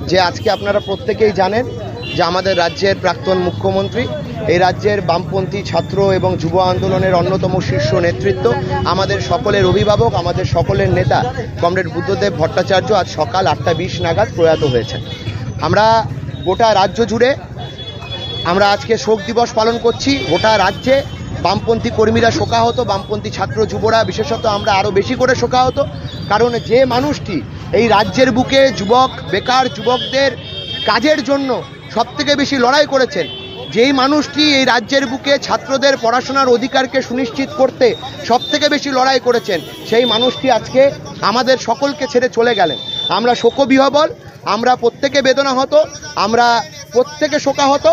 যে আজকে আপনারা প্রত্যেকেই জানেন যে আমাদের রাজ্যের প্রাক্তন মুখ্যমন্ত্রী, এই রাজ্যের বামপন্থী ছাত্র এবং যুব আন্দোলনের অন্যতম শীর্ষ নেতৃত্ব, আমাদের সকলের অভিভাবক, আমাদের সকলের নেতা কমরেড বুদ্ধদেব ভট্টাচার্য আজ সকাল 8:20 নাগাদ প্রয়াত হয়েছেন। আমরা গোটা রাজ্য জুড়ে আমরা আজকে শোক দিবস পালন করছি। গোটা রাজ্যে বামপন্থী কর্মীরা শোকাহত, বামপন্থী ছাত্র যুবরা বিশেষত আমরা আরও বেশি করে শোকাহত। কারণ যে মানুষটি এই রাজ্যের বুকে যুবক, বেকার যুবকদের কাজের জন্য সবথেকে বেশি লড়াই করেছেন, যেই মানুষটি এই রাজ্যের বুকে ছাত্রদের পড়াশোনার অধিকারকে সুনিশ্চিত করতে সবথেকে বেশি লড়াই করেছেন, সেই মানুষটি আজকে আমাদের সকলকে ছেড়ে চলে গেলেন। আমরা শোকবিহ্বল, আমরা প্রত্যেকে বেদনাহত, আমরা প্রত্যেকে শোকাহত।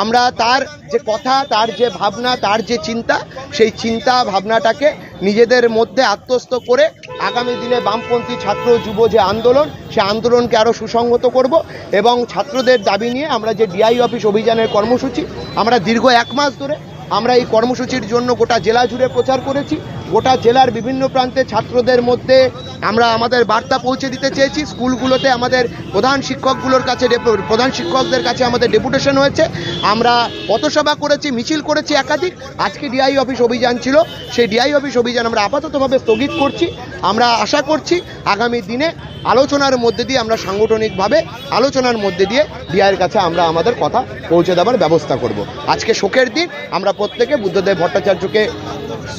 আমরা তার যে কথা, তার যে ভাবনা, তার যে চিন্তা, সেই চিন্তা ভাবনাটাকে নিজেদের মধ্যে আত্মস্থ করে আগামী দিনে বামপন্থী ছাত্র যুব যে আন্দোলন, সে আন্দোলনকে আরও সুসংহত করব এবং ছাত্রদের দাবি নিয়ে আমরা যে ডিআই অফিস অভিযানের কর্মসূচি, আমরা দীর্ঘ 1 মাস ধরে আমরা এই কর্মসূচির জন্য গোটা জেলা জুড়ে প্রচার করেছি। গোটা জেলার বিভিন্ন প্রান্তে ছাত্রদের মধ্যে আমরা আমাদের বার্তা পৌঁছে দিতে চেয়েছি। স্কুলগুলোতে আমাদের প্রধান শিক্ষকদের কাছে আমাদের ডেপুটেশন হয়েছে। আমরা পথসভা করেছি, মিছিল করেছি একাধিক। আজকে ডিআই অফিস অভিযান ছিল, সেই ডিআই অফিস অভিযান আমরা আপাততভাবে স্থগিত করছি। আমরা আশা করছি আগামী দিনে আলোচনার মধ্যে দিয়ে, আমরা সাংগঠনিকভাবে আলোচনার মধ্যে দিয়ে ডিআইয়ের কাছে আমরা আমাদের কথা পৌঁছে দেওয়ার ব্যবস্থা করব। আজকে শোকের দিন, আমরা প্রত্যেকে বুদ্ধদেব ভট্টাচার্যকে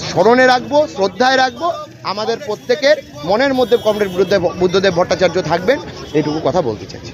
স্মরণে রাখবো, শ্রদ্ধায় রাখবো। আমাদের প্রত্যেকের মনের মধ্যে কমরেড বুদ্ধদেব ভট্টাচার্য থাকবেন, এইটুকু কথা বলতে চাইছি।